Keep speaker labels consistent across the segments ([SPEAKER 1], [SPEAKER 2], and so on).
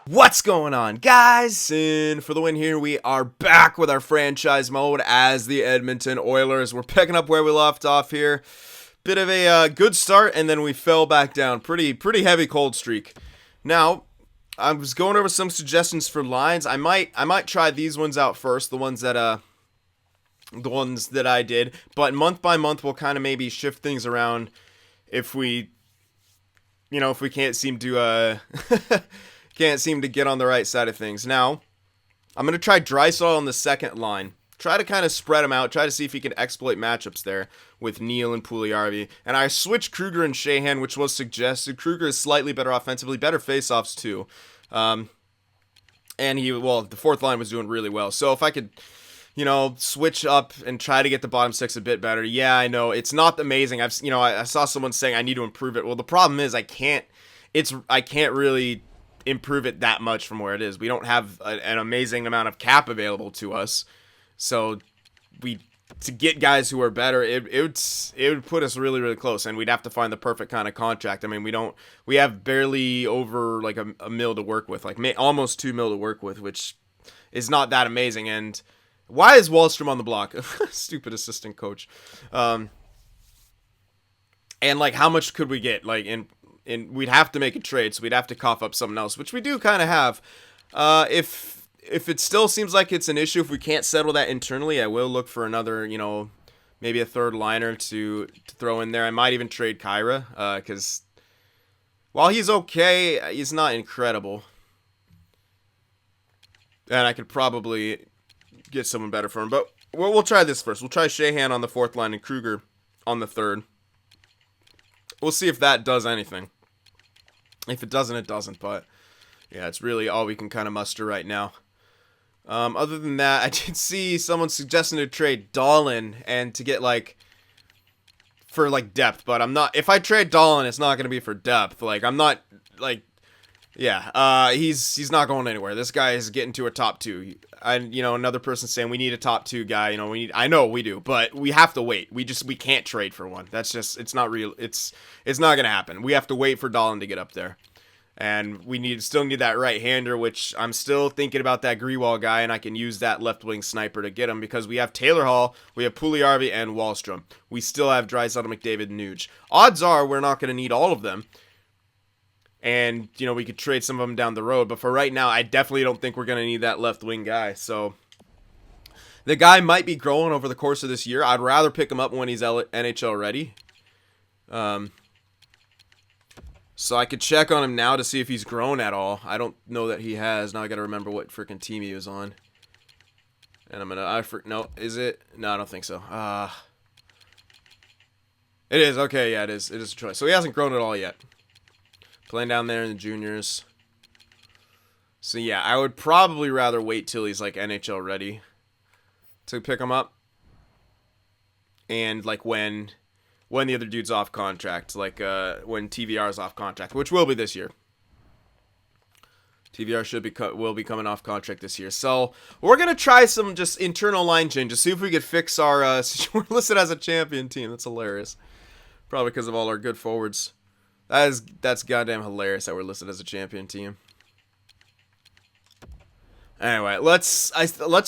[SPEAKER 1] What's going on, guys? And for the win here, we are back with our franchise mode as the Edmonton Oilers. We're picking up where we left off here. Bit of a good start, and then we fell back down. Pretty heavy cold streak. Now, I was going over some suggestions for lines. I might try these ones out first, the ones that I did. But month by month, we'll kind of maybe shift things around if we can't seem to can't seem to get on the right side of things. Now, I'm going to try Draisaitl on the second line. Try to kind of spread him out. Try to see if he can exploit matchups there with Neal and Puljujärvi. And I switched Kruger and Sheahan, which was suggested. Kruger is slightly better offensively, better faceoffs too. And the fourth line was doing really well. So if I could, switch up and try to get the bottom six a bit better. Yeah, I know it's not amazing. I saw someone saying I need to improve it. Well, the problem is I can't really improve it that much from where it is. We don't have an amazing amount of cap available to us, so to get guys who are better, it would put us really close, and we'd have to find the perfect kind of contract. I mean, we have barely over like a mil to work with, like almost 2 mil to work with, which is not that amazing. And why is Wahlstrom on the block? Stupid assistant coach. And like, how much could we get? Like, and we'd have to make a trade, so we'd have to cough up something else, which we do kind of have. If it still seems like it's an issue, if we can't settle that internally, I will look for another, maybe a third liner to throw in there. I might even trade Kyra, because while he's okay, he's not incredible. And I could probably get someone better for him. But we'll try this first. We'll try Sheahan on the fourth line and Kruger on the third. We'll see if that does anything. If it doesn't, it doesn't. But yeah, it's really all we can kind of muster right now. Other than that, I did see someone suggesting to trade Dahlin and to get for depth. But I'm not. If I trade Dahlin, it's not going to be for depth. I'm not Yeah, he's not going anywhere. This guy is getting to a top two. Another person saying we need a top two guy. I know we do, but we have to wait. We can't trade for one. That's just, it's not real. It's not gonna happen. We have to wait for Dahlin to get up there, and we still need that right hander, which I'm still thinking about that Grewal guy, and I can use that left wing sniper to get him because we have Taylor Hall, we have Puljujärvi and Wahlstrom. We still have Draisaitl, McDavid, and Nuge. Odds are we're not gonna need all of them. And, we could trade some of them down the road. But for right now, I definitely don't think we're going to need that left wing guy. So, the guy might be growing over the course of this year. I'd rather pick him up when he's NHL ready. So, I could check on him now to see if he's grown at all. I don't know that he has. Now I got to remember what freaking team he was on. And I'm going to... No, is it? No, I don't think so. It is. Okay, yeah, it is. It is a choice. So, he hasn't grown at all yet. Playing down there in the juniors. So, yeah, I would probably rather wait till he's, NHL ready to pick him up. And, when the other dude's off contract. When TVR's off contract, which will be this year. TVR will be coming off contract this year. So, we're going to try some just internal line changes. See if we could fix our... we're listed as a champion team. That's hilarious. Probably because of all our good forwards. That's goddamn hilarious that we're listed as a champion team. Anyway, let's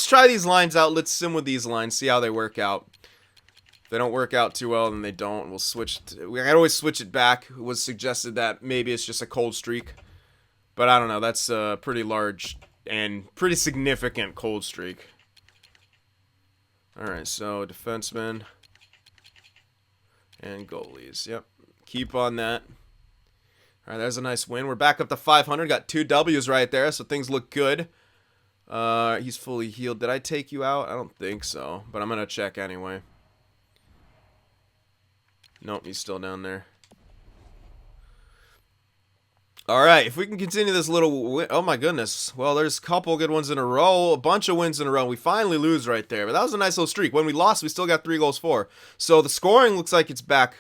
[SPEAKER 1] try these lines out. Let's sim with these lines, see how they work out. If they don't work out too well, then they don't. We'll switch. We can always switch it back. It was suggested that maybe it's just a cold streak, but I don't know. That's a pretty large and pretty significant cold streak. All right, so defensemen and goalies. Yep, keep on that. All right, there's a nice win. We're back up to 500. Got 2 W's right there, so things look good. He's fully healed. Did I take you out? I don't think so, but I'm going to check anyway. Nope, he's still down there. All right, if we can continue this little win. Oh, my goodness. Well, there's a couple good ones in a row, a bunch of wins in a row. We finally lose right there, but that was a nice little streak. When we lost, we still got 3 goals for. So the scoring looks like it's back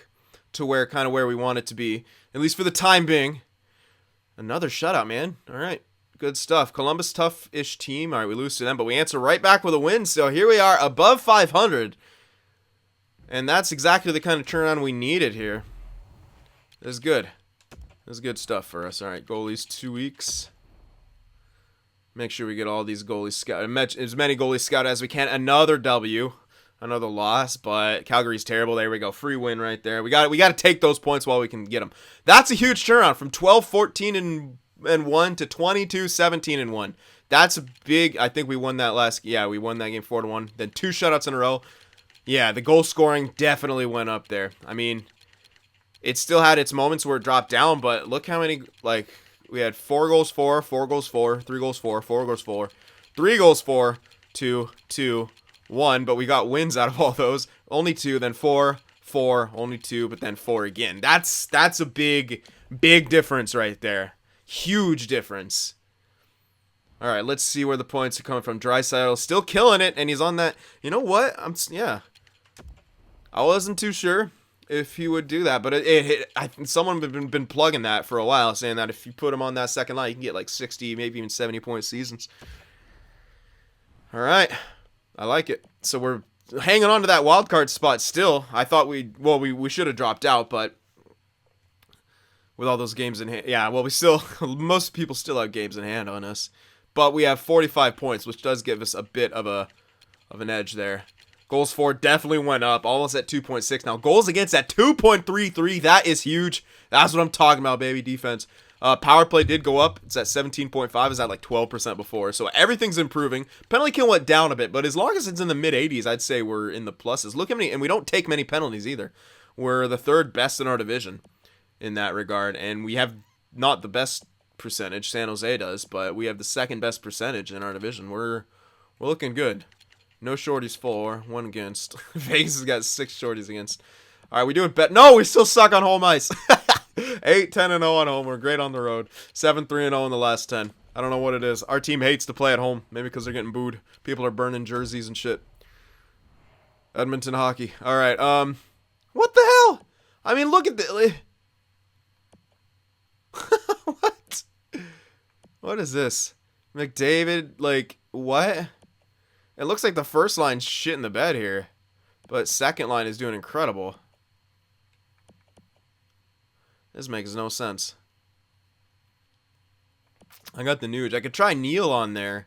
[SPEAKER 1] to where we want it to be, at least for the time being. Another shutout, man. All right, good stuff. Columbus, tough-ish team. All right, we lose to them, but we answer right back with a win. So here we are, above 500, and that's exactly the kind of turnaround we needed here. This is good. This is good stuff for us. All right, goalies 2 weeks. Make sure we get all these goalies scouted, as many goalies scouted as we can. Another W, another loss, but Calgary's terrible. There we go, free win right there. We got to take those points while we can get them. That's a huge turnaround from 12-14 and 1 to 22-17 and 1. That's a big. I think we won that last. Yeah, we won that game 4-1. Then 2 shutouts in a row. Yeah, the goal scoring definitely went up there. I mean, it still had its moments where it dropped down, but look how many, like, we had 4 goals for, 4 goals for, 3 goals for, 4 goals for, 3 goals for, 2, 2, 1, but we got wins out of all those. Only 2, then 4, 4, only 2, but then 4 again. That's a big difference right there. Huge difference. All right, let's see where the points are coming from. Draisaitl still killing it, and he's on that. You know what? Yeah. I wasn't too sure if he would do that, but someone had been plugging that for a while, saying that if you put him on that second line, you can get like 60, maybe even 70-point seasons. All right, I like it. So we're hanging on to that wild card spot still. I thought we should have dropped out, but with all those games in hand, yeah. Well, most people still have games in hand on us, but we have 45 points, which does give us a bit of an edge there. Goals for definitely went up, almost at 2.6 now. Goals against at 2.33. That is huge. That's what I'm talking about, baby. Defense. Power play did go up. It's at 17.5. It's at like 12% before. So everything's improving. Penalty kill went down a bit, but as long as it's in the mid 80s, I'd say we're in the pluses. Look how many, and we don't take many penalties either. We're the 3rd best in our division in that regard, and we have not the best percentage. San Jose does, but we have the 2nd best percentage in our division. We're looking good. No shorties for, 1 against. Vegas has got 6 shorties against. All right, we doing bet. No, we still suck on home ice. 8-10-0 on home. We're great on the road. 7-3-0 in the last 10. I don't know what it is. Our team hates to play at home. Maybe because they're getting booed. People are burning jerseys and shit. Edmonton hockey. All right. What the hell? I mean, look at the. What? What is this? McDavid, like, what? It looks like the first line's shit in the bed here, but second line is doing incredible. This makes no sense. I got the Nuge. I could try Neil on there,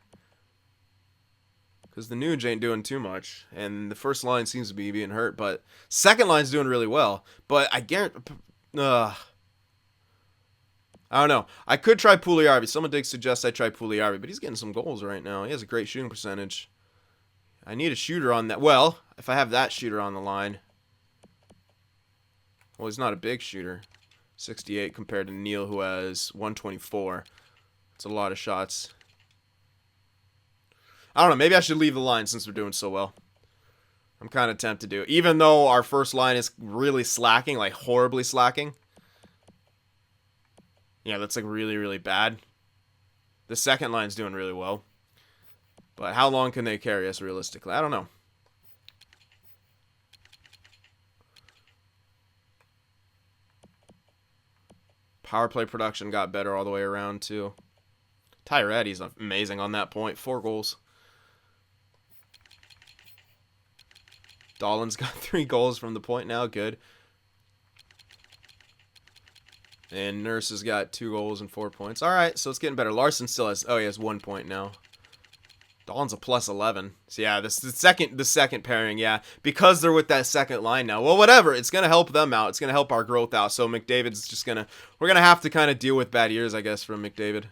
[SPEAKER 1] because the Nuge ain't doing too much, and the first line seems to be being hurt, but second line's doing really well. But I guarantee... I don't know. I could try Pugliarvi. Someone did suggest I try Pugliarvi, but he's getting some goals right now. He has a great shooting percentage. I need a shooter on that. Well, if I have that shooter on the line. Well, he's not a big shooter. 68 compared to Neil, who has 124. It's a lot of shots. I don't know. Maybe I should leave the line since we're doing so well. I'm kind of tempted to. Even though our first line is really slacking, like horribly slacking. Yeah, that's like really, really bad. The second line's doing really well. But how long can they carry us realistically? I don't know. Power play production got better all the way around, too. Tyretti's amazing on that point. 4 goals. Dahlin's got 3 goals from the point now. Good. And Nurse has got 2 goals and 4 points. All right, so it's getting better. Larson still has... Oh, he has 1 point now. Dahlin's a plus 11. So yeah, this the second pairing, yeah. Because they're with that second line now. Well, whatever. It's going to help them out. It's going to help our growth out. So McDavid's just going to... We're going to have to kind of deal with bad years, I guess, from McDavid.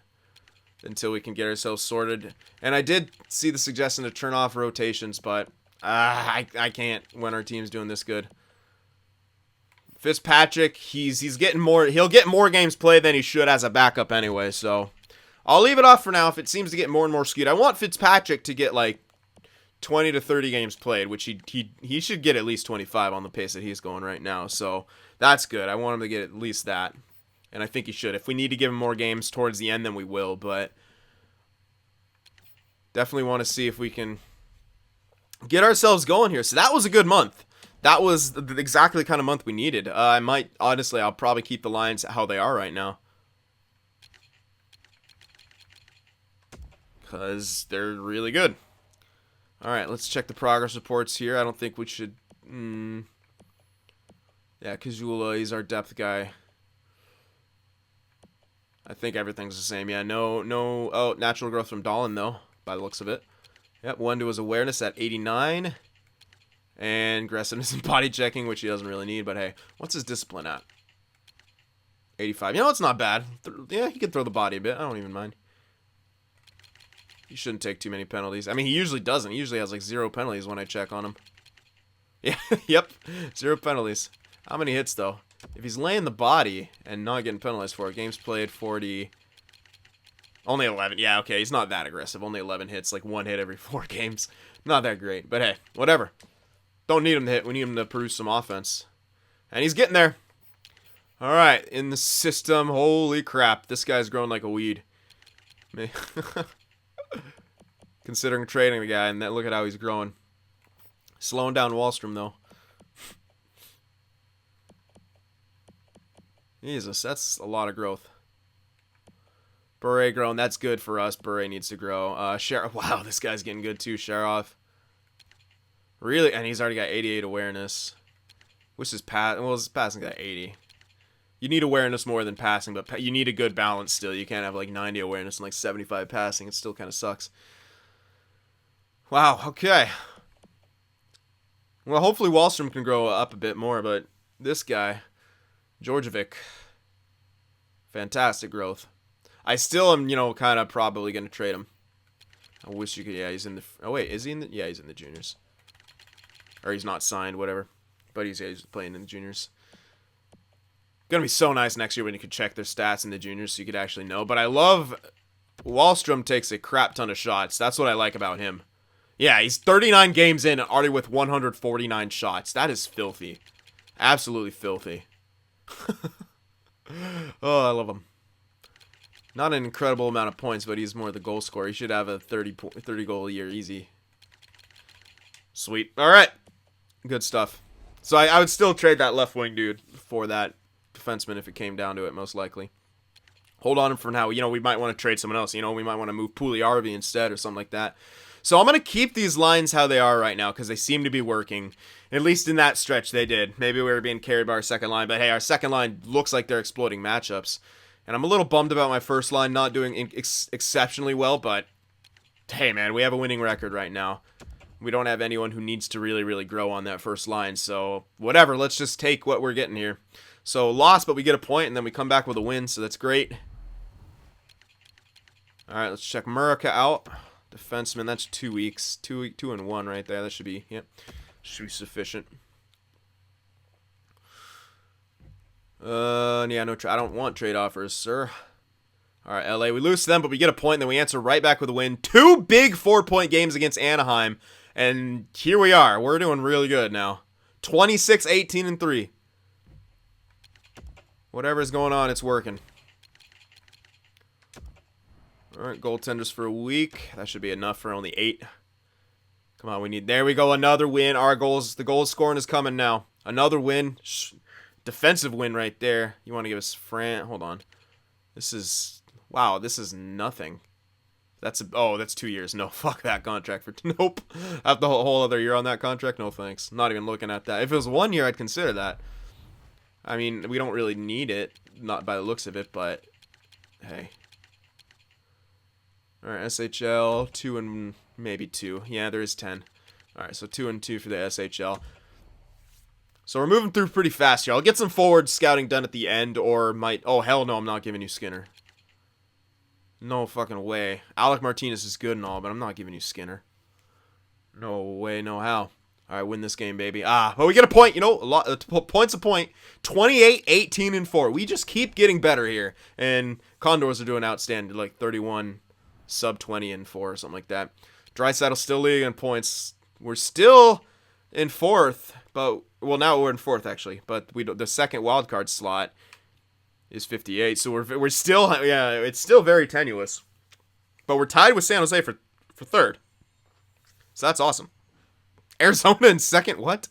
[SPEAKER 1] Until we can get ourselves sorted. And I did see the suggestion to turn off rotations, but... I can't when our team's doing this good. Fitzpatrick, he's getting more... He'll get more games played than he should as a backup anyway, so... I'll leave it off for now if it seems to get more and more skewed. I want Fitzpatrick to get like 20 to 30 games played, which he should get at least 25 on the pace that he's going right now. So that's good. I want him to get at least that. And I think he should. If we need to give him more games towards the end, then we will. But definitely want to see if we can get ourselves going here. So that was a good month. That was exactly the kind of month we needed. I'll probably keep the lines how they are right now. Because they're really good. Alright, let's check the progress reports here. I don't think we should... Yeah, Kazula, he's our depth guy. I think everything's the same. Yeah, no. Oh, natural growth from Dolan, though, by the looks of it. Yep, 1 to his awareness at 89. And aggressiveness and body checking, which he doesn't really need. But hey, what's his discipline at? 85. You know, it's not bad. Yeah, he can throw the body a bit. I don't even mind. He shouldn't take too many penalties. I mean, he usually doesn't. He usually has like 0 penalties when I check on him. Yeah, yep. 0 penalties. How many hits, though? If he's laying the body and not getting penalized for it, games played 40. Only 11. Yeah, okay, he's not that aggressive. Only 11 hits, like 1 hit every 4 games. Not that great, but hey, whatever. Don't need him to hit. We need him to produce some offense. And he's getting there. All right, in the system. Holy crap, this guy's growing like a weed. Considering trading the guy, and look at how he's growing. Slowing down Wallstrom, though. Jesus, that's a lot of growth. Bure growing, that's good for us. Bure needs to grow. Wow, this guy's getting good too. Sharov. Really? And he's already got 88 awareness. Which is his passing got 80. You need awareness more than passing, but you need a good balance still. You can't have like 90 awareness and like 75 passing. It still kind of sucks. Wow, okay. Well, hopefully Wallstrom can grow up a bit more, but this guy, Georgievic, fantastic growth. I still am, kind of probably going to trade him. I wish you could, yeah, he's in the, oh wait, is he in the, yeah, he's in the juniors. Or he's not signed, whatever. But he's playing in the juniors. Gonna be so nice next year when you could check their stats in the juniors so you could actually know. But I love, Wallstrom takes a crap ton of shots. That's what I like about him. Yeah, he's 39 games in, already with 149 shots. That is filthy. Absolutely filthy. Oh, I love him. Not an incredible amount of points, but he's more the goal scorer. He should have a 30 goal a year easy. Sweet. All right. Good stuff. So I would still trade that left wing dude for that defenseman if it came down to it, most likely. Hold on for now. We might want to trade someone else. We might want to move Puljujärvi instead or something like that. So I'm going to keep these lines how they are right now because they seem to be working. At least in that stretch, they did. Maybe we were being carried by our second line, but hey, our second line looks like they're exploiting matchups. And I'm a little bummed about my first line not doing exceptionally well, but hey, man, we have a winning record right now. We don't have anyone who needs to really, really grow on that first line. So whatever, let's just take what we're getting here. So lost, but we get a point, and then we come back with a win, so that's great. All right, let's check Murica out. Defenseman, that's 2 weeks. 2 and 1 right there. That should be, yep, should be sufficient. Yeah, no, I don't want trade offers, sir. All right, LA, we lose to them, but we get a point, and then we answer right back with a win. 2 big 4-point games against Anaheim, and here we are. We're doing really good now. 26, 18, and 3. Whatever's going on, it's working. All right, goaltenders for a week. That should be enough for only 8. Come on, we need... There we go, another win. Our goals... The goal scoring is coming now. Another win. Defensive win right there. You want to give us Fran... Hold on. This is... Wow, this is nothing. That's... Oh, that's 2 years. No, fuck that contract for... Nope. I have the whole other year on that contract? No, thanks. Not even looking at that. If it was 1 year, I'd consider that. I mean, we don't really need it. Not by the looks of it, but... Hey... Alright, SHL, 2 and maybe 2. Yeah, there is 10. Alright, so 2 and 2 for the SHL. So we're moving through pretty fast here. I'll get some forward scouting done at the end, or might... Oh, hell no, I'm not giving you Skinner. No fucking way. Alec Martinez is good and all, but I'm not giving you Skinner. No way, no how. Alright, win this game, baby. But we get a point, a lot, point's a point. 28, 18, and 4. We just keep getting better here. And Condors are doing outstanding, like 31... sub 20 and 4 or something like that. Draisaitl still leading in points. We're still in 4th, but well, now we're in 4th actually. But the second wildcard slot is 58, so we're still it's still very tenuous. But we're tied with San Jose for 3rd, so that's awesome. Arizona in 2nd. What?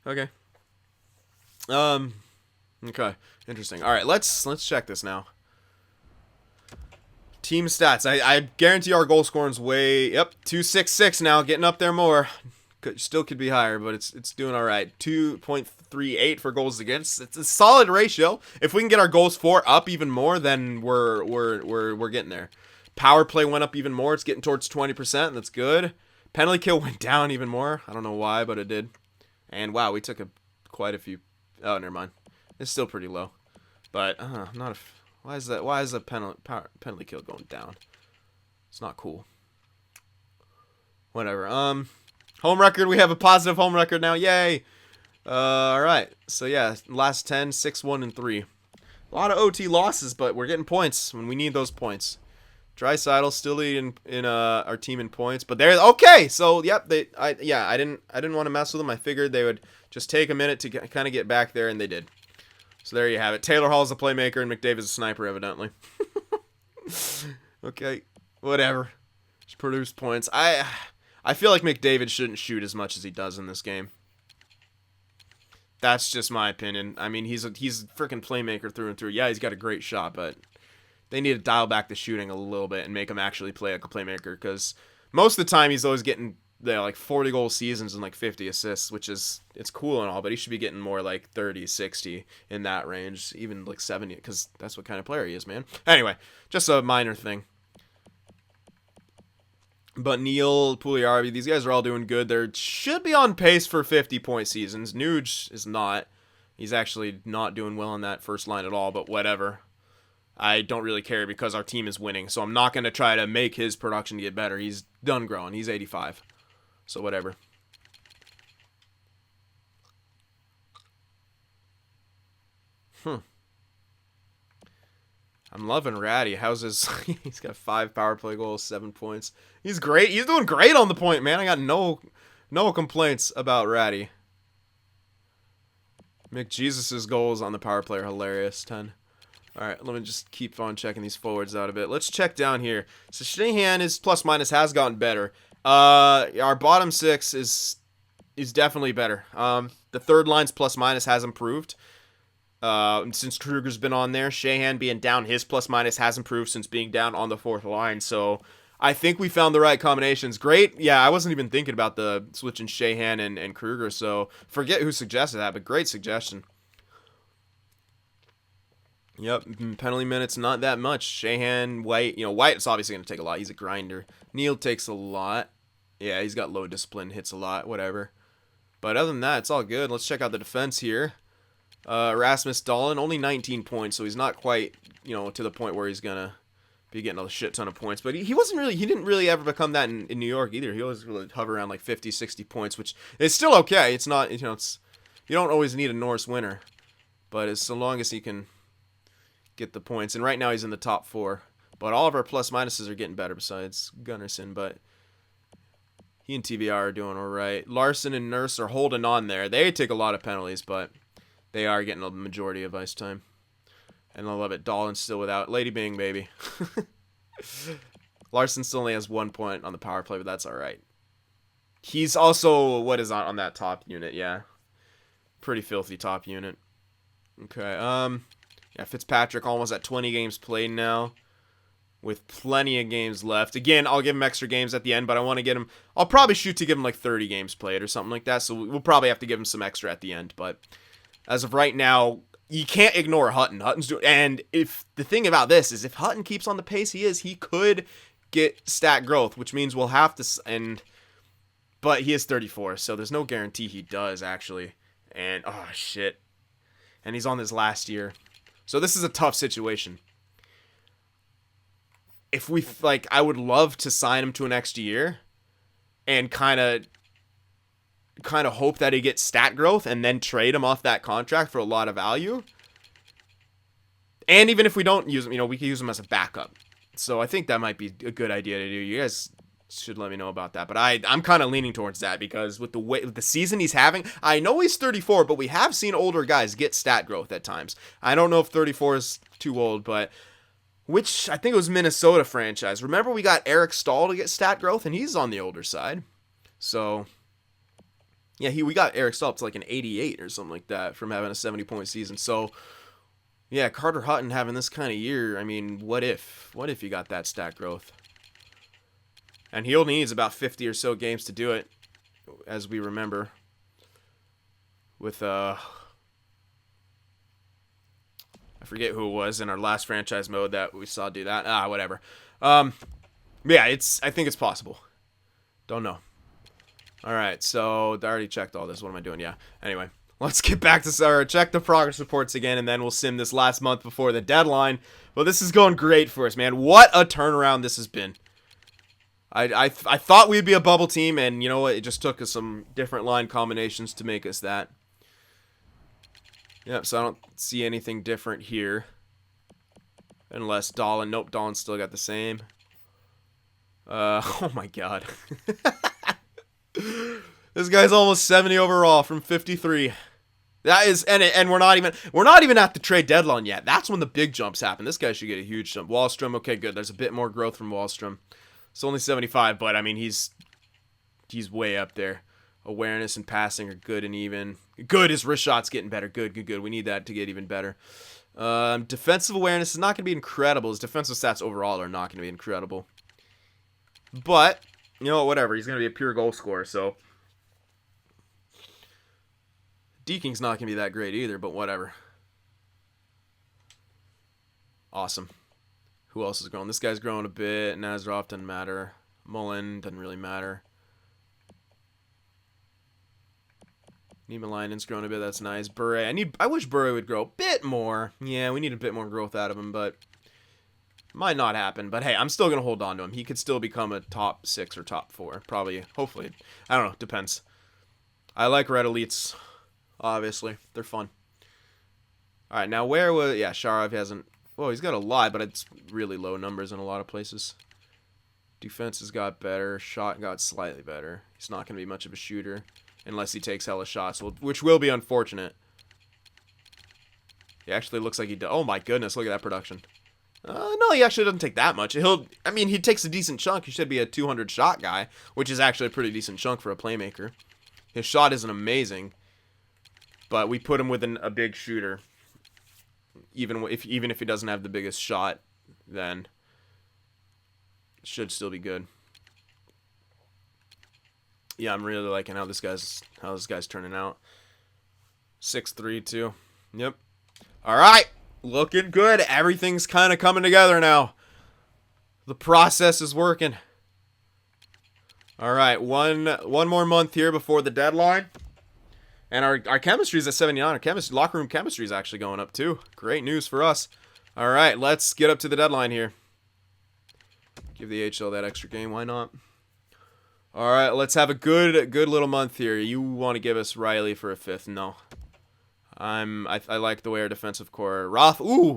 [SPEAKER 1] Okay. Okay. Interesting. All right, let's check this now. Team stats. I guarantee our goal scoring's way... Yep, 266 now, getting up there more. Still could be higher, but it's doing all right. 2.38 for goals against. It's a solid ratio. If we can get our goals for up even more, then we're getting there. Power play went up even more. It's getting towards 20%. That's good. Penalty kill went down even more. I don't know why, but it did. And wow, we took quite a few. Oh, never mind. It's still pretty low. But not. Why is that? Why is the penalty kill going down? It's not cool. Whatever. Home record. We have a positive home record now. Yay. All right. So yeah, last 10, 6-1 and 3. A lot of OT losses, but we're getting points when we need those points. Draisaitl still leading in our team in points, but they're okay. So yep, I didn't want to mess with them. I figured they would just take a minute to kind of get back there, and they did. So there you have it. Taylor Hall's a playmaker, and McDavid's a sniper, evidently. Okay, whatever. Just produce points. I feel like McDavid shouldn't shoot as much as he does in this game. That's just my opinion. I mean, he's a freaking playmaker through and through. Yeah, he's got a great shot, but they need to dial back the shooting a little bit and make him actually play like a playmaker, because most of the time he's always getting like 40 goal seasons and like 50 assists, which is, it's cool and all, but he should be getting more like 30, 60 in that range, even like 70, because that's what kind of player he is, man. Anyway, just a minor thing. But Neil, Puljujärvi, these guys are all doing good. They should be on pace for 50-point seasons. Nuge is not. He's actually not doing well on that first line at all, but whatever. I don't really care because our team is winning, so I'm not going to try to make his production get better. He's done growing. He's 85. So whatever. I'm loving Ratty. How's his... He's got 5 power play goals, 7 points. He's great. He's doing great on the point, man. I got no complaints about Ratty. McJesus's goals on the power play are hilarious. 10. All right, let me just keep on checking these forwards out a bit. Let's check down here. So Sheahan, his plus minus has gotten better. Our bottom 6 is definitely better. The third line's plus minus has improved. Since Kruger's been on there. Sheahan being down, his plus minus has improved since being down on the fourth line. So I think we found the right combinations. Great. Yeah, I wasn't even thinking about the switching Sheahan and Kruger, so forget who suggested that, but great suggestion. Yep, penalty minutes, not that much. Sheahan, White, White is obviously going to take a lot. He's a grinder. Neil takes a lot. Yeah, he's got low discipline, hits a lot, whatever. But other than that, it's all good. Let's check out the defense here. Rasmus Dahlin, only 19 points, so he's not quite, to the point where he's going to be getting a shit ton of points. But he didn't really ever become that in New York either. He always really hover around like 50, 60 points, which is still okay. It's not, you don't always need a Norris winner. But as so long as he can get the points. And right now he's in the top 4. But all of our plus minuses are getting better besides Gunnarsson. But he and TVR are doing all right. Larson and Nurse are holding on there. They take a lot of penalties, but they are getting a majority of ice time. And I love it. Dahlin's still without. Lady Bing, baby. Larson still only has 1 point on the power play, but that's all right. He's also, what is on that top unit? Yeah. Pretty filthy top unit. Okay. Yeah, Fitzpatrick almost at 20 games played now, with plenty of games left. Again, I'll give him extra games at the end, but I want to get him... I'll probably shoot to give him like 30 games played or something like that, so we'll probably have to give him some extra at the end. But as of right now, you can't ignore Hutton. Hutton's doing... And if the thing about this is, if Hutton keeps on the pace he is, he could get stat growth, which means we'll have to... But he is 34, so there's no guarantee he does, actually. And, oh, shit. And he's on his last year. So this is a tough situation. If we, I would love to sign him to an extra year and kind of hope that he gets stat growth and then trade him off that contract for a lot of value. And even if we don't use him, we can use him as a backup. So I think that might be a good idea to do. You guys should let me know about that. But I'm kind of leaning towards that because with the season he's having, I know he's 34, but we have seen older guys get stat growth at times. I don't know if 34 is too old, but which I think it was Minnesota franchise. Remember we got Eric Stahl to get stat growth, and he's on the older side. So yeah, we got Eric Stahl up to like an 88 or something like that from having a 70-point season. So yeah, Carter Hutton having this kind of year, I mean, what if you got that stat growth? And he only needs about 50 or so games to do it. as we remember, with I forget who it was in our last franchise mode that we saw do that. Whatever. Yeah, I think it's possible. Don't know. All right, so I already checked all this. What am I doing? Yeah. Anyway, let's get back to check the progress reports again, and then we'll sim this last month before the deadline. Well, this is going great for us, man. What a turnaround this has been. I thought we'd be a bubble team, and you know what? It just took us some different line combinations to make us that. Yep, so I don't see anything different here. Unless Dolan. Nope, Dolan's still got the same. Oh my god. This guy's almost 70 overall from 53. That is, and we're not even at the trade deadline yet. That's when the big jumps happen. This guy should get a huge jump. Wahlstrom, okay, good. There's a bit more growth from Wahlstrom. It's only 75, but I mean he's way up there. Awareness and passing are good and even. Good. His wrist shot's getting better. Good. We need that to get even better. Defensive awareness is not going to be incredible. His defensive stats overall are not going to be incredible. But, you know, whatever. He's going to be a pure goal scorer, so. Deking's not going to be that great either, but whatever. Awesome. Who else is growing? This guy's growing a bit. Nazarov doesn't matter. Mullen doesn't really matter. Niemelainen's growing a bit. That's nice. Bure. I wish Bure would grow a bit more. Yeah, we need a bit more growth out of him, but might not happen. But hey, I'm still gonna hold on to him. He could still become a top 6 or top 4, probably. Hopefully, I don't know. Depends. I like red elites. Obviously, they're fun. All right, now where was Sharov hasn't. Well, he's got a lot, but it's really low numbers in a lot of places. Defense has got better. Shot got slightly better. He's not going to be much of a shooter unless he takes hella shots, which will be unfortunate. He actually looks like he does. Oh my goodness, look at that production. No, he actually doesn't take that much. He takes a decent chunk. He should be a 200 shot guy, which is actually a pretty decent chunk for a playmaker. His shot isn't amazing, but we put him with a big shooter. Even if he doesn't have the biggest shot, then it should still be good. Yeah, I'm really liking how this guy's turning out. 6'3" too. Yep. All right, looking good. Everything's kind of coming together now. The process is working. All right, one more month here before the deadline. And our chemistry is at 79. Our locker room chemistry is actually going up too. Great news for us. All right, let's get up to the deadline here. Give the HL that extra game. Why not? All right, let's have a good little month here. You want to give us Riley for a 5th? No. I like the way our defensive core. Roth. Ooh.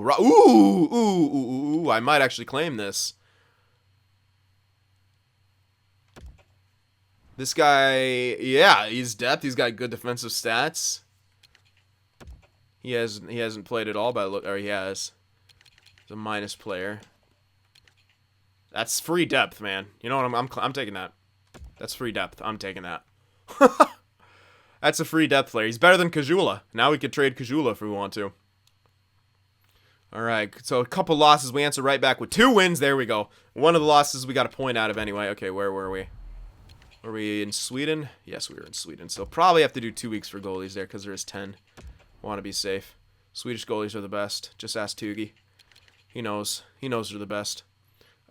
[SPEAKER 1] I might actually claim this. This guy, yeah, he's depth. He's got good defensive stats. He hasn't played at all, or he has. He's a minus player. That's free depth, man. You know what? I'm taking that. That's free depth. I'm taking that. That's a free depth player. He's better than Kajula. Now we could trade Kajula if we want to. All right, so a couple losses. We answer right back with 2 wins. There we go. One of the losses we got a point out of anyway. Okay, where were we? Were we in Sweden? Yes, we were in Sweden. So probably have to do 2 weeks for goalies there because there is 10. Want to be safe. Swedish goalies are the best. Just ask Tugi. He knows. He knows they're the best.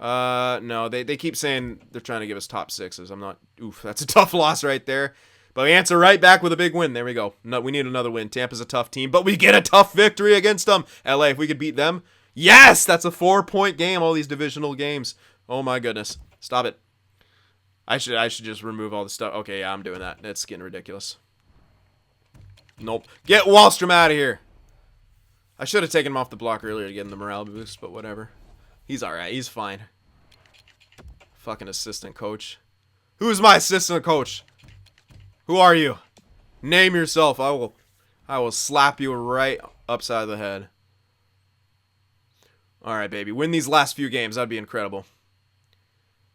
[SPEAKER 1] No, they keep saying they're trying to give us top 6s. I'm not. Oof, that's a tough loss right there. But we answer right back with a big win. There we go. No, we need another win. Tampa's a tough team, but we get a tough victory against them. LA, if we could beat them. Yes, that's a 4-point game, all these divisional games. Oh my goodness. Stop it. I should just remove all the stuff. Okay, yeah, I'm doing that. It's getting ridiculous. Nope. Get Wahlstrom out of here. I should have taken him off the block earlier to get him the morale boost, but whatever. He's alright. He's fine. Fucking assistant coach. Who is my assistant coach? Who are you? Name yourself. I will slap you right upside the head. Alright, baby. Win these last few games. That'd be incredible.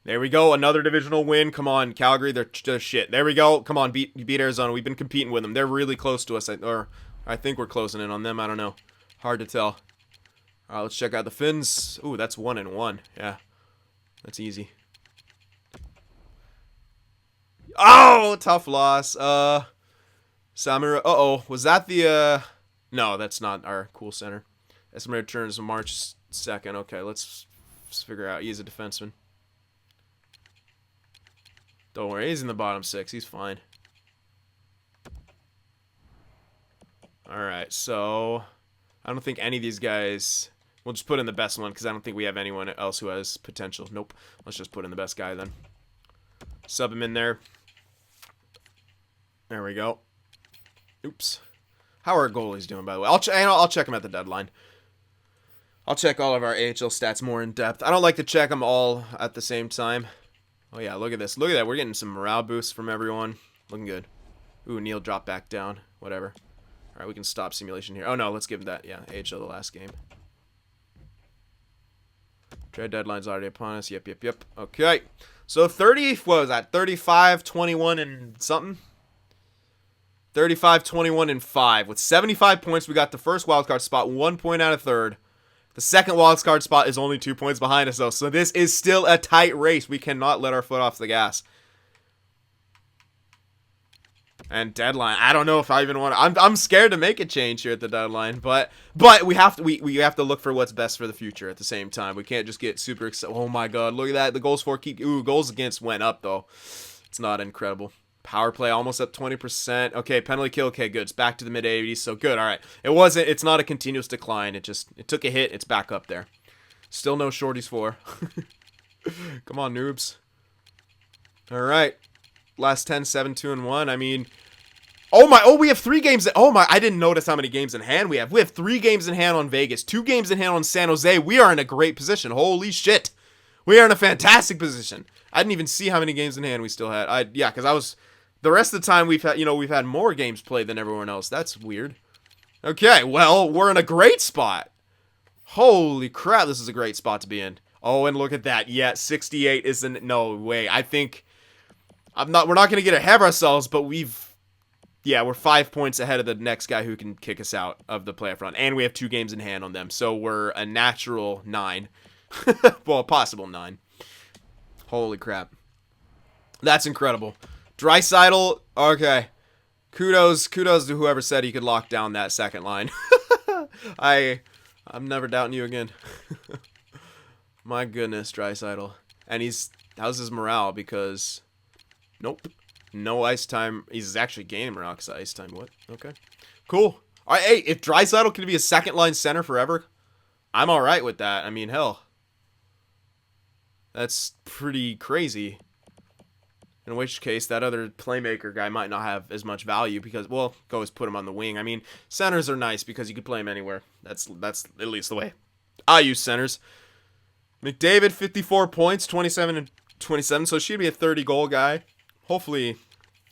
[SPEAKER 1] There we go. Another divisional win. Come on, Calgary. They're just shit. There we go. Come on, beat Arizona. We've been competing with them. They're really close to us. Or I think we're closing in on them. I don't know. Hard to tell. All right, let's check out the Finns. Ooh, that's 1-1. Yeah, that's easy. Oh, tough loss. Samira. Uh-oh. Was that the, No, that's not our cool center. Samira returns March 2nd. Okay, let's figure out. He's a defenseman. Don't worry. He's in the bottom 6. He's fine. Alright, so... I don't think any of these guys... We'll just put in the best one, because I don't think we have anyone else who has potential. Nope. Let's just put in the best guy, then. Sub him in there. There we go. Oops. How are our goalies doing, by the way? I'll check them at the deadline. I'll check all of our AHL stats more in depth. I don't like to check them all at the same time. Oh, yeah, look at this. Look at that. We're getting some morale boosts from everyone. Looking good. Ooh, Neil dropped back down. Whatever. All right, we can stop simulation here. Oh, no, let's give him that. Yeah, AHL the last game. Trade deadline's already upon us. Yep. Okay. So 30, what was that? 35, 21, and something? 35, 21, and 5. With 75 points, we got the first wildcard spot, 1 point out of third. The second wildcard spot is only 2 points behind us, though. So this is still a tight race. We cannot let our foot off the gas. And deadline, I don't know if I even want to. I'm scared to make a change here at the deadline, but we have to look for what's best for the future at the same time. We can't just get super excited. Oh my God, look at that! The goals for goals against went up though. It's not incredible. Power play almost up 20%. Okay, penalty kill. Okay, good. It's back to the mid 80s. So good. All right. It's not a continuous decline. It took a hit. It's back up there. Still no shorties for. Come on, noobs. All right. Last 10, 7, 2, and 1. I mean, we have 3 games. I didn't notice how many games in hand we have. We have 3 games in hand on Vegas, 2 games in hand on San Jose. We are in a great position. Holy shit. We are in a fantastic position. I didn't even see how many games in hand we still had. Because the rest of the time we've had more games played than everyone else. That's weird. Okay, well, we're in a great spot. Holy crap, this is a great spot to be in. Oh, and look at that. Yeah, 68 isn't, no way. I think... we're not going to get ahead of ourselves, but we're 5 points ahead of the next guy who can kick us out of the playoff run. And we have 2 games in hand on them, so we're a natural 9. Well, a possible 9. Holy crap. That's incredible. Draisaitl, okay. Kudos to whoever said he could lock down that second line. I'm never doubting you again. My goodness, Draisaitl. And how's his morale? Because... Nope. No ice time. He's actually gaining morale because ice time. What? Okay. Cool. All right, hey, if Draisaitl can be a second-line center forever, I'm all right with that. I mean, hell. That's pretty crazy. In which case, that other playmaker guy might not have as much value because, well, go just put him on the wing. I mean, centers are nice because you can play them anywhere. That's at least the way I use centers. McDavid, 54 points, 27 and 27, so she'd be a 30-goal guy. Hopefully,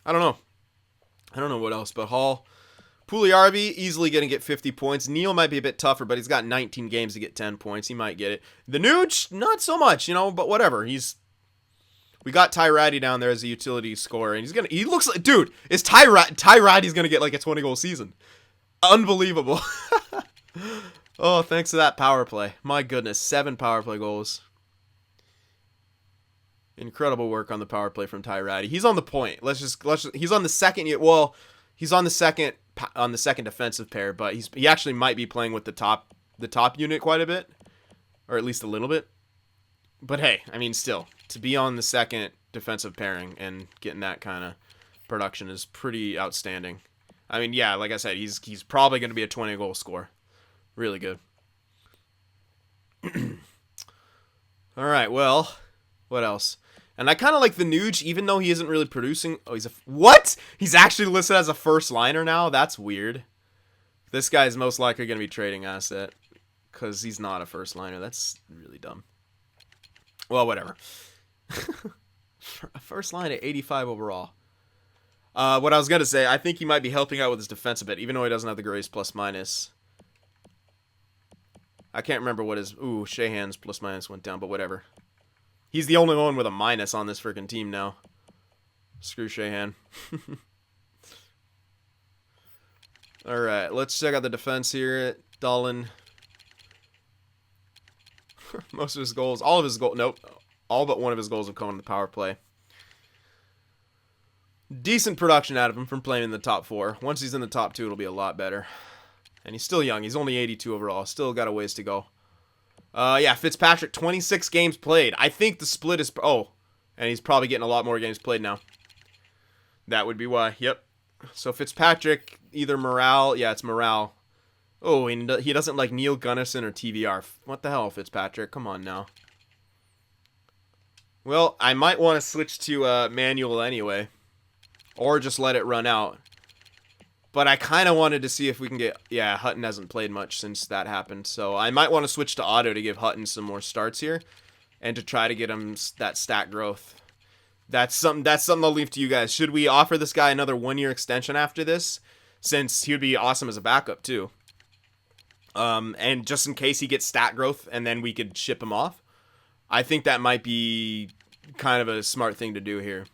[SPEAKER 1] I don't know. I don't know what else, but Hall. Puliarvi, easily going to get 50 points. Neil might be a bit tougher, but he's got 19 games to get 10 points. He might get it. The Nuge, not so much, but whatever. We got Tyrati down there as a utility scorer, and he looks like, dude, is Tyrati's going to get like a 20-goal season. Unbelievable. Oh, thanks to that power play. My goodness, 7 power play goals. Incredible work on the power play from Tyrati. He's on the point. He's on the second. Well, he's on the second defensive pair, but he actually might be playing with the top unit quite a bit, or at least a little bit. But hey, I mean, still to be on the second defensive pairing and getting that kind of production is pretty outstanding. I mean, yeah, like I said, he's probably going to be a 20-goal scorer. Really good. All right, well, what else? And I kind of like the Nuge, even though he isn't really producing. Oh, what? He's actually listed as a first liner now? That's weird. This guy's most likely going to be trading asset because he's not a first liner. That's really dumb. Well, whatever. First line at 85 overall. What I was going to say, I think he might be helping out with his defense a bit, even though he doesn't have the greatest plus minus. I can't remember what his... Ooh, Shahan's plus minus went down, but whatever. He's the only one with a minus on this freaking team now. Screw Shahan. Alright, let's check out the defense here. Dolan. Most of his goals, all of his goals, nope. All but one of his goals have come on the power play. decent production out of him from playing in the top 4. Once he's in the top 2, it'll be a lot better. And he's still young. He's only 82 overall. Still got a ways to go. Yeah, Fitzpatrick, 26 games played. I think the split is... Oh, and he's probably getting a lot more games played now. That would be why. Yep. So Fitzpatrick, either morale... Yeah, it's morale. Oh, he doesn't like Neil Gunnison or TVR. What the hell, Fitzpatrick? Come on now. Well, I might want to switch to manual anyway. Or just let it run out. But I kind of wanted to see if we can get... Yeah, Hutton hasn't played much since that happened. So I might want to switch to auto to give Hutton some more starts here. And to try to get him that stat growth. That's something I'll leave to you guys. Should we offer this guy another 1-year extension after this? Since he would be awesome as a backup too. And just in case he gets stat growth and then we could ship him off. I think that might be kind of a smart thing to do here.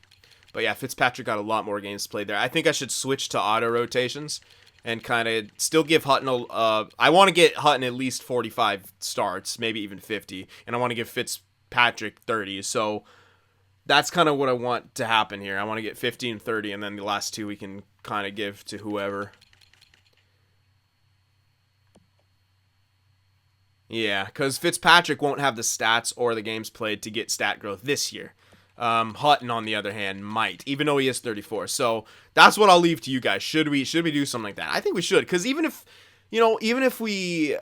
[SPEAKER 1] But yeah, Fitzpatrick got a lot more games played there. I think I should switch to auto rotations and kind of still give Hutton I want to get Hutton at least 45 starts, maybe even 50. And I want to give Fitzpatrick 30. So that's kind of what I want to happen here. I want to get 50 and 30, and then the last 2 we can kind of give to whoever. Yeah, because Fitzpatrick won't have the stats or the games played to get stat growth this year. Hutton, on the other hand, might, even though he is 34. So that's what I'll leave to you guys. Should we do something like that? I think we should, because even if we,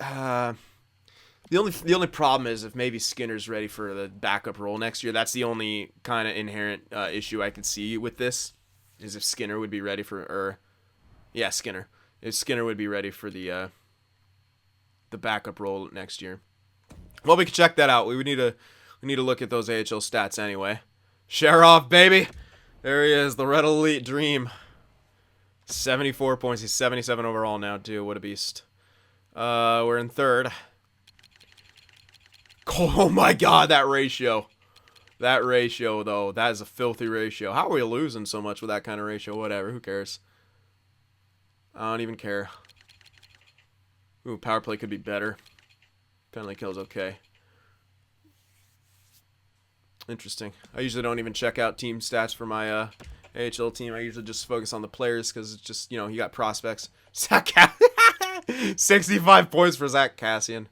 [SPEAKER 1] the only problem is if maybe Skinner's ready for the backup role next year. That's the only kind of inherent issue I could see with this, is if Skinner would be ready for, Skinner. If Skinner would be ready for the backup role next year. Well, we can check that out. We need to look at those AHL stats anyway. Sharov, baby. There he is, the Red Elite Dream. 74 points. He's 77 overall now, too. What a beast. We're in third. Oh my god, that ratio. That ratio, though. That is a filthy ratio. How are we losing so much with that kind of ratio? Whatever. Who cares? I don't even care. Ooh, power play could be better. Penalty kill's okay. Interesting. I usually don't even check out team stats for my AHL team. I usually just focus on the players because it's just, you got prospects. 65 points for Zach Kassian.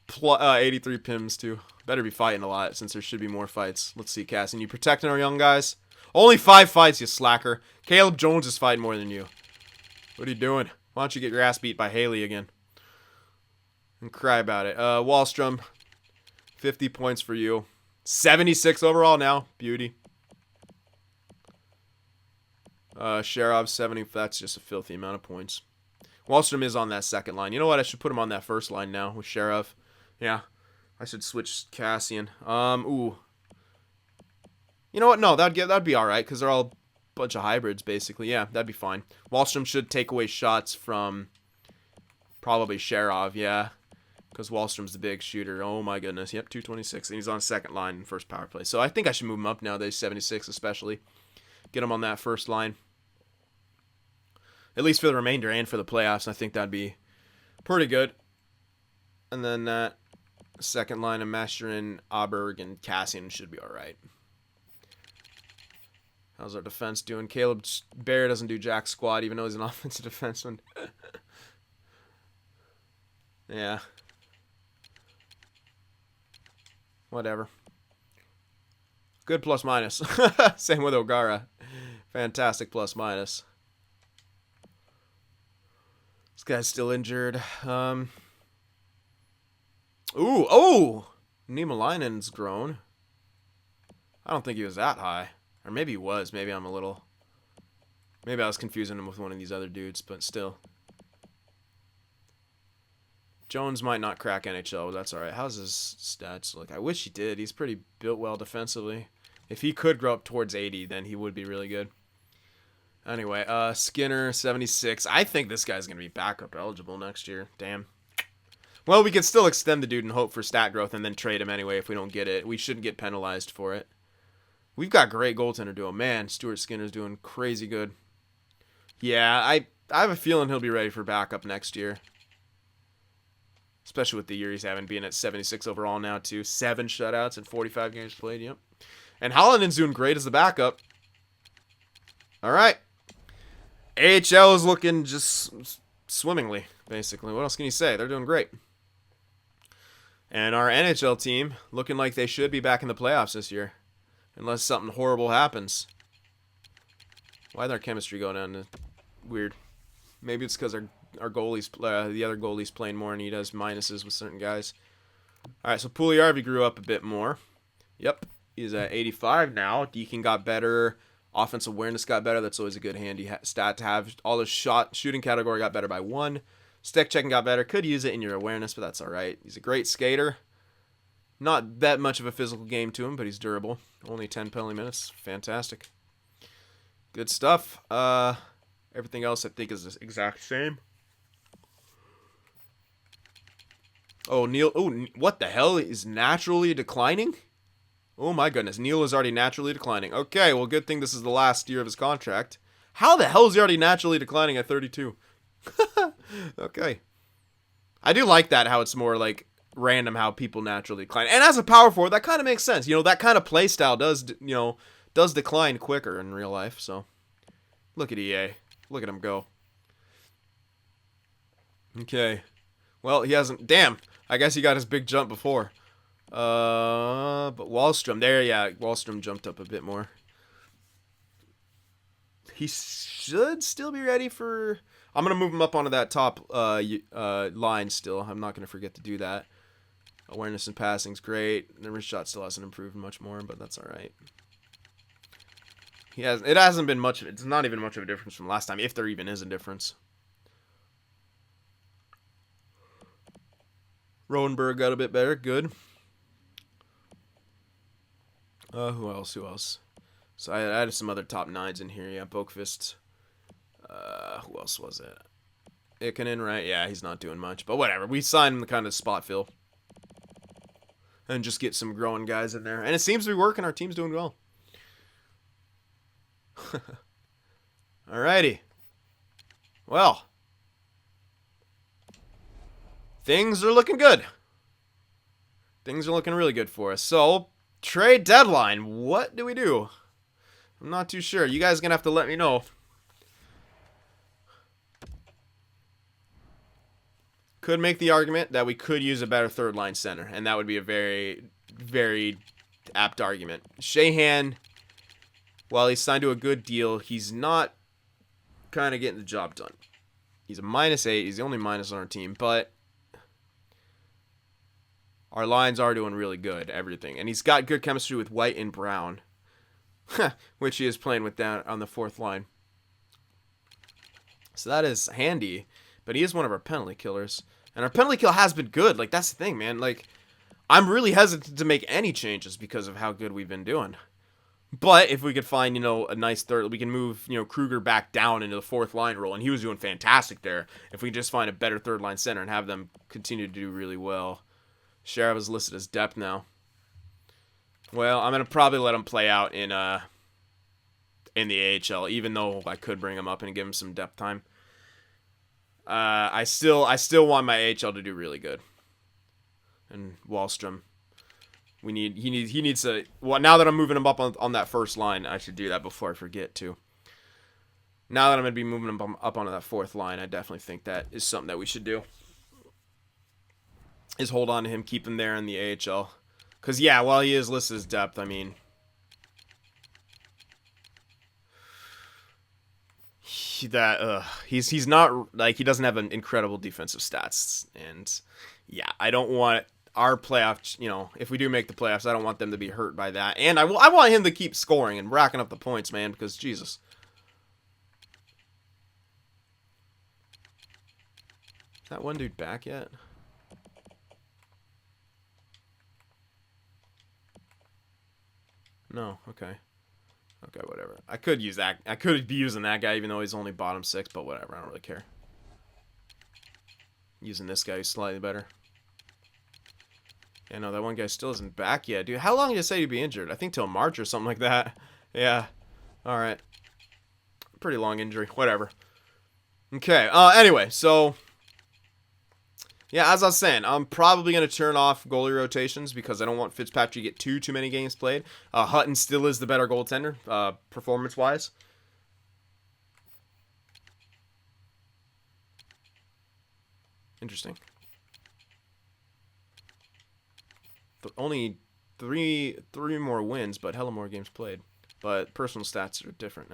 [SPEAKER 1] 83 pims, too. Better be fighting a lot since there should be more fights. Let's see, Kassian. You protecting our young guys? Only 5 fights, you slacker. Caleb Jones is fighting more than you. What are you doing? Why don't you get your ass beat by Haley again? And cry about it. Wallstrom, 50 points for you. 76 overall now. Beauty. Sharov, 70. That's just a filthy amount of points. Wallstrom is on that second line. You know what? I should put him on that first line now with Sharov. Yeah. I should switch Kassian. Ooh. You know what? No, that'd be alright, because they're all a bunch of hybrids, basically. Yeah, that'd be fine. Wallstrom should take away shots from probably Sharov, yeah. Because Wallstrom's the big shooter. Oh my goodness. Yep, 226. And he's on second line in first power play. So I think I should move him up now. They 76 especially. Get him on that first line. At least for the remainder and for the playoffs. I think that'd be pretty good. And then that second line of Masterin, Aberg, and Kassian should be alright. How's our defense doing? Caleb Bear doesn't do jack squat even though he's an offensive defenseman. Yeah. Whatever. Good plus minus. Same with O'Gara. Fantastic plus minus. This guy's still injured. Ooh, oh! Niemelainen's grown. I don't think he was that high. Or maybe he was. Maybe I was confusing him with one of these other dudes, but still. Jones might not crack NHL, but that's alright. How's his stats look? I wish he did. He's pretty built well defensively. If he could grow up towards 80, then he would be really good. Anyway, Skinner, 76. I think this guy's going to be backup eligible next year. Damn. Well, we could still extend the dude and hope for stat growth and then trade him anyway if we don't get it. We shouldn't get penalized for it. We've got great goaltender duo. Man, Stuart Skinner's doing crazy good. Yeah, I have a feeling he'll be ready for backup next year. Especially with the year he's having, being at 76 overall now, too. 7 shutouts and 45 games played, yep. And Hollanden's doing great as the backup. All right. AHL is looking just swimmingly, basically. What else can you say? They're doing great. And our NHL team looking like they should be back in the playoffs this year. Unless something horrible happens. Why did our chemistry go down to weird? Maybe it's because our goalies, the other goalie's playing more and he does minuses with certain guys. All right, so Puljujärvi grew up a bit more. Yep, he's at 85 now. Deacon got better. Offensive awareness got better. That's always a good handy stat to have. All his shooting category got better by 1. Stick checking got better. Could use it in your awareness, but that's all right. He's a great skater. Not that much of a physical game to him, but he's durable. Only 10 penalty minutes. Fantastic. Good stuff. Everything else I think is the exact same. Oh, Neil. Oh, what the hell is naturally declining? Oh my goodness. Neil is already naturally declining. Okay, well, good thing this is the last year of his contract. How the hell is he already naturally declining at 32? Okay. I do like that, how it's more like random how people naturally decline. And as a power forward, that kind of makes sense. You know, that kind of play style does decline quicker in real life. So, look at EA. Look at him go. Okay. Well, he hasn't... Damn. I guess he got his big jump before. But Wahlstrom. There, yeah. Wahlstrom jumped up a bit more. He should still be ready for... I'm going to move him up onto that top line still. I'm not going to forget to do that. Awareness and passing's great. The wrist shot still hasn't improved much more, but that's all right. It hasn't been much. It's not even much of a difference from last time, if there even is a difference. Rodenberg got a bit better. Good. Who else? So I added some other top 9s in here. Yeah, Boqvist. Who else was it? Ikonen, right? Yeah, he's not doing much, but whatever. We signed him to kind of spot fill. And just get some growing guys in there. And it seems to be working. Our team's doing well. Alrighty. Well. Things are looking good. Things are looking really good for us. So, trade deadline. What do we do? I'm not too sure. You guys are going to have to let me know. Could make the argument that we could use a better third line center, and that would be a very, very apt argument. Sheahan, while he's signed to a good deal, he's not kind of getting the job done. He's a -8. He's the only minus on our team, but our lines are doing really good, everything. And he's got good chemistry with White and Brown, which he is playing with down on the 4th line. So that is handy, but he is one of our penalty killers. And our penalty kill has been good. Like, that's the thing, man. Like, I'm really hesitant to make any changes because of how good we've been doing. But if we could find, a nice third, we can move, Kruger back down into the 4th line role, and he was doing fantastic there. If we just find a better third line center and have them continue to do really well. Sheriff is listed as depth now. Well, I'm gonna probably let him play out in the AHL, even though I could bring him up and give him some depth time. I still want my AHL to do really good. And Wahlstrom, he needs to. Well, now that I'm moving him up on that first line, I should do that before I forget to. Now that I'm gonna be moving him up onto that 4th line, I definitely think that is something that we should do. Is hold on to him, keep him there in the AHL. Because, yeah, while he is listed as depth, I mean, he's not, like, he doesn't have an incredible defensive stats. And, yeah, I don't want our playoffs, if we do make the playoffs, I don't want them to be hurt by that. And I want him to keep scoring and racking up the points, man, because, Jesus. Is that one dude back yet? No, okay. Okay, whatever. I could use that. I could be using that guy even though he's only bottom 6, but whatever. I don't really care. Using this guy who's slightly better. Yeah, no, that one guy still isn't back yet. Dude, how long did you say he'd be injured? I think till March or something like that. Yeah. Alright. Pretty long injury. Whatever. Okay. Anyway, so... Yeah, as I was saying, I'm probably going to turn off goalie rotations because I don't want Fitzpatrick to get too many games played. Hutton still is the better goaltender, performance-wise. Interesting. Only three more wins, but hella more games played. But personal stats are different.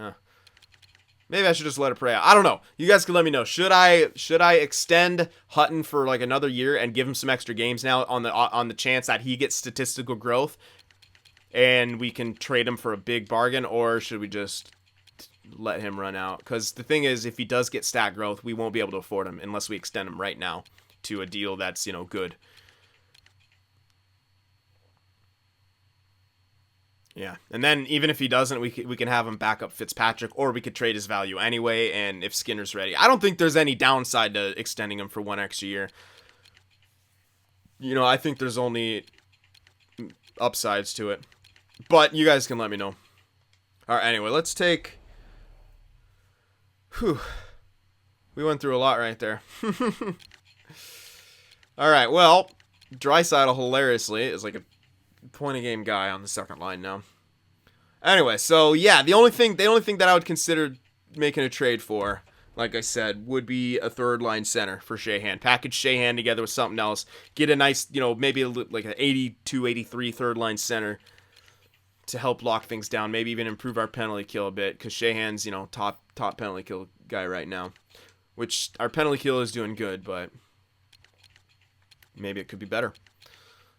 [SPEAKER 1] Maybe I should just let it play out. I don't know. You guys can let me know. Should I extend Hutton for like another year and give him some extra games now on the chance that he gets statistical growth and we can trade him for a big bargain, or should we just let him run out? Because the thing is, if he does get stat growth, we won't be able to afford him unless we extend him right now to a deal that's, good. Yeah, and then even if he doesn't, we can have him back up Fitzpatrick, or we could trade his value anyway, and if Skinner's ready. I don't think there's any downside to extending him for one extra year. I think there's only upsides to it. But you guys can let me know. Alright, anyway, let's take... Whew. We went through a lot right there. Alright, well, Draisaitl, hilariously, is like a point-a-game guy on the second line now. Anyway, so yeah, the only thing that I would consider making a trade for, like I said, would be a third-line center for Sheahan. Package Sheahan together with something else. Get a nice, maybe like an 82, 83 third-line center to help lock things down. Maybe even improve our penalty kill a bit, because Sheahan's, top penalty kill guy right now. Which, our penalty kill is doing good, but maybe it could be better.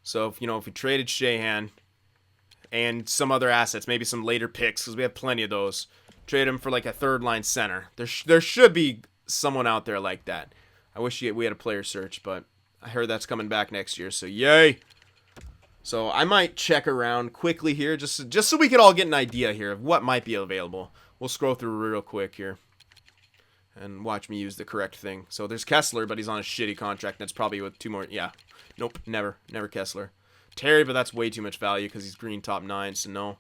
[SPEAKER 1] So, if we traded Sheahan and some other assets, maybe some later picks, because we have plenty of those, trade him for like a third-line center. There should be someone out there like that. I wish we had a player search, but I heard that's coming back next year, so yay! So I might check around quickly here, just so we could all get an idea here of what might be available. We'll scroll through real quick here and watch me use the correct thing. So there's Kessler, but he's on a shitty contract. That's probably with 2 more. Yeah. Nope. Never Kessler. Terry, but that's way too much value because he's green top 9, so no.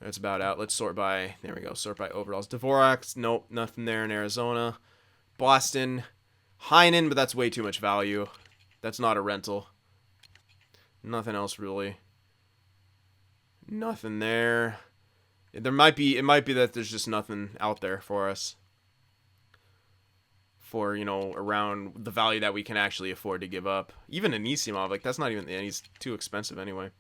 [SPEAKER 1] That's about out. Let's sort by, there we go, sort by overalls. Dvorak, nope, nothing there in Arizona. Boston, Heinen, but that's way too much value. That's not a rental. Nothing else really. Nothing there. It might be that there's just nothing out there for us. For, around the value that we can actually afford to give up. Even Anisimov, like, that's not even, and he's too expensive anyway.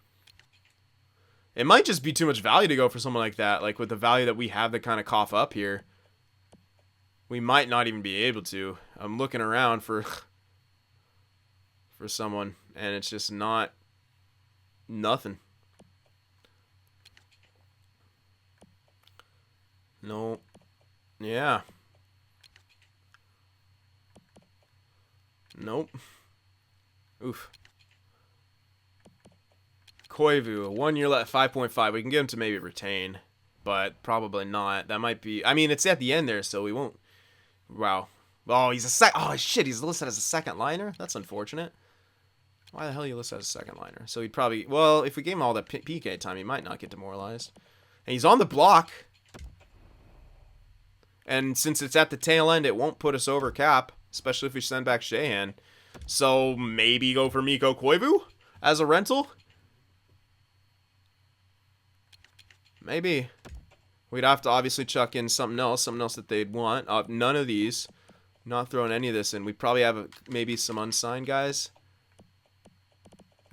[SPEAKER 1] It might just be too much value to go for someone like that. Like, with the value that we have to kind of cough up here, we might not even be able to. I'm looking around for someone, and it's just nothing. No. Yeah. Nope. Oof. Koivu, 1 year left, 5.5. We can get him to maybe retain, but probably not. That might be. I mean, it's at the end there, so we won't. Wow. Oh, he's a oh shit. He's listed as a second liner. That's unfortunate. Why the hell are you listed as a second liner? So he'd probably. Well, if we gave him all the PK time, he might not get demoralized. And he's on the block. And since it's at the tail end, it won't put us over cap. Especially if we send back Sheahan. So maybe go for Mikko Koivu as a rental? Maybe. We'd have to obviously chuck in something else that they'd want. None of these. Not throwing any of this in. We probably have maybe some unsigned guys.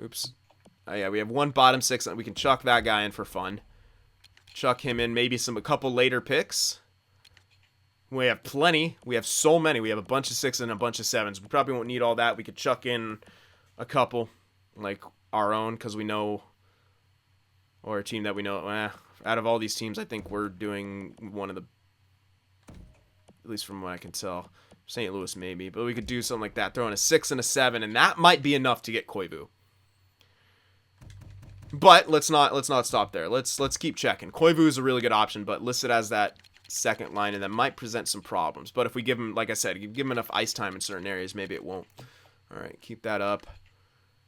[SPEAKER 1] Oops. Oh yeah, we have one bottom 6. We can chuck that guy in for fun. Chuck him in maybe a couple later picks. We have plenty. We have so many. We have a bunch of 6s and a bunch of 7s. We probably won't need all that. We could chuck in a couple, like our own, because we know, or a team that we know. Out of all these teams, I think we're doing one of the, at least from what I can tell, St. Louis maybe. But we could do something like that. Throw in a 6 and a 7, and that might be enough to get Koivu. But let's not stop there. Let's keep checking. Koivu is a really good option, but listed as that second line, and that might present some problems. But if we give him, like I said, give him enough ice time in certain areas, maybe it won't. All right, keep that up.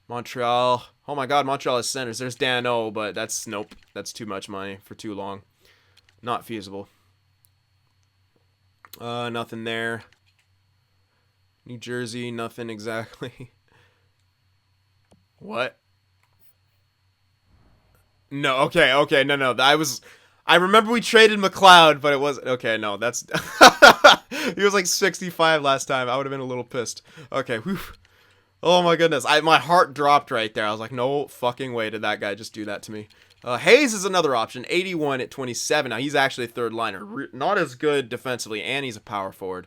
[SPEAKER 1] Montreal. Oh my God, Montreal has centers. There's Dano, but nope. That's too much money for too long. Not feasible. Nothing there. New Jersey, nothing exactly. What? No, okay, no. I remember we traded McLeod, but it wasn't. Okay, no, that's... He was like 65 last time. I would have been a little pissed. Okay, whew. Oh my goodness. My heart dropped right there. I was like, no fucking way did that guy just do that to me. Hayes is another option. 81 at 27. Now, he's actually a third liner. Not as good defensively, and he's a power forward.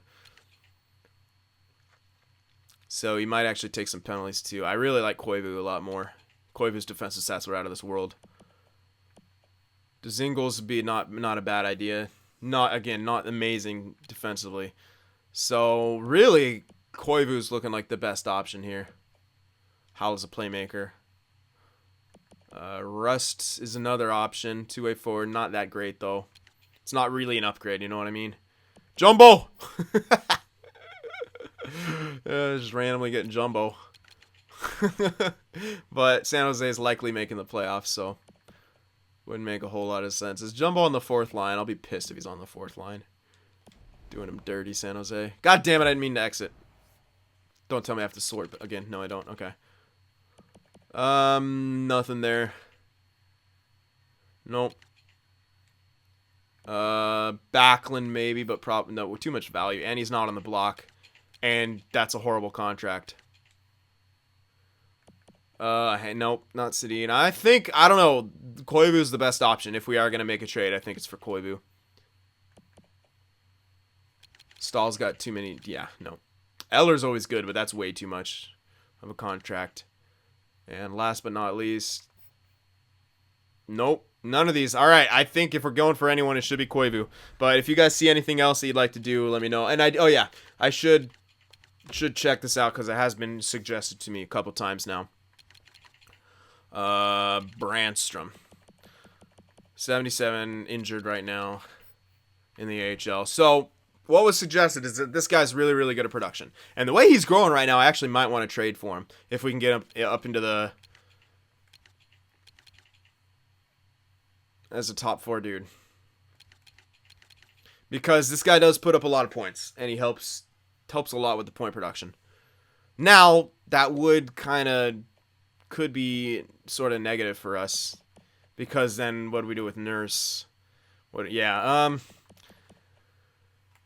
[SPEAKER 1] So he might actually take some penalties too. I really like Koivu a lot more. Koivu's defensive stats were out of this world. Dzingles would be not a bad idea. Not amazing defensively. So really, Koivu's looking like the best option here. Howell's a playmaker. Rust is another option. Two-way forward, not that great though. It's not really an upgrade, you know what I mean? Jumbo! Just randomly getting Jumbo. But San Jose is likely making the playoffs, so wouldn't make a whole lot of sense. Is Jumbo on the fourth line? I'll be pissed if he's on the fourth line. Doing him dirty, San Jose. God damn it, I didn't mean to exit. Don't tell me I have to sort again. No, I don't. Okay. Nothing there. Nope. Backlund maybe, but probably no, too much value, and he's not on the block. And that's a horrible contract. Hey, nope, not Sedin. I don't know. Koivu is the best option. If we are going to make a trade, I think it's for Koivu. Stahl's got too many. Yeah, no. Eller's always good, but that's way too much of a contract. And last but not least, nope, none of these. All right, I think if we're going for anyone, it should be Koivu. But if you guys see anything else that you'd like to do, let me know. And I should check this out because it has been suggested to me a couple times now. Brandstrom, 77, injured right now in the AHL. So what was suggested is that this guy's really, really good at production. And the way he's growing right now, I actually might want to trade for him if we can get him up into the... as a top 4 dude. Because this guy does put up a lot of points, and he helps a lot with the point production. Now, that would could be sort of negative for us, because then what do we do with Nurse?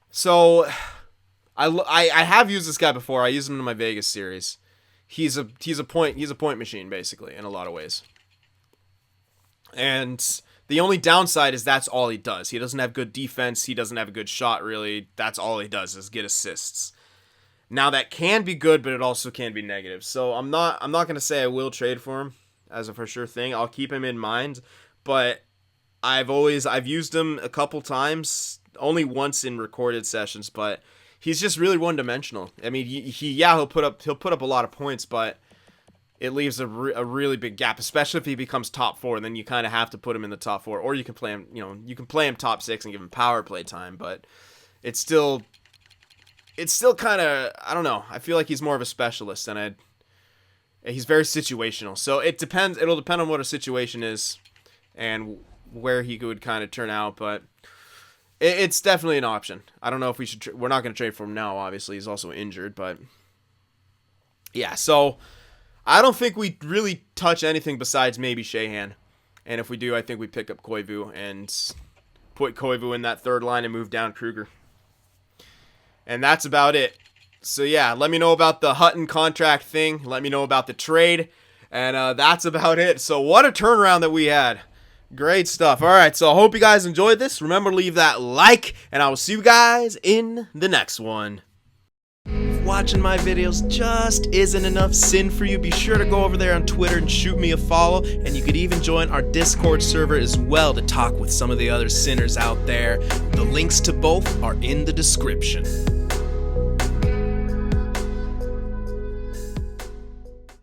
[SPEAKER 1] So I have used this guy before. I used him in my Vegas series. He's a point machine basically in a lot of ways. And the only downside is that's all he does. He doesn't have good defense. He doesn't have a good shot really. That's all he does is get assists. Now that can be good, but it also can be negative. So I'm not going to say I will trade for him as a for sure thing. I'll keep him in mind, but I've used him a couple times, only once in recorded sessions, but he's just really one-dimensional. I mean, he'll put up a lot of points, but it leaves a really big gap, especially if he becomes top 4. Then you kind of have to put him in the top 4, or you can play him, you can play him top 6 and give him power play time, but it's still kind of, I don't know. I feel like he's more of a specialist, and he's very situational. So it depends. It'll depend on what a situation is and where he would kind of turn out, but it's definitely an option. I don't know if we should. We're not going to trade for him now. Obviously, he's also injured, but yeah. So I don't think we really touch anything besides maybe Sheahan, and if we do, I think we pick up Koivu and put Koivu in that third line and move down Kruger. And that's about it. So yeah, let me know about the Hutton contract thing. Let me know about the trade. And that's about it. So what a turnaround that we had. Great stuff. All right, so I hope you guys enjoyed this. Remember to leave that like, and I will see you guys in the next one. Watching my videos just isn't enough sin for you. Be sure to go over there on Twitter and shoot me a follow, and you could even join our Discord server as well to talk with some of the other sinners out there. The links to both are in the description.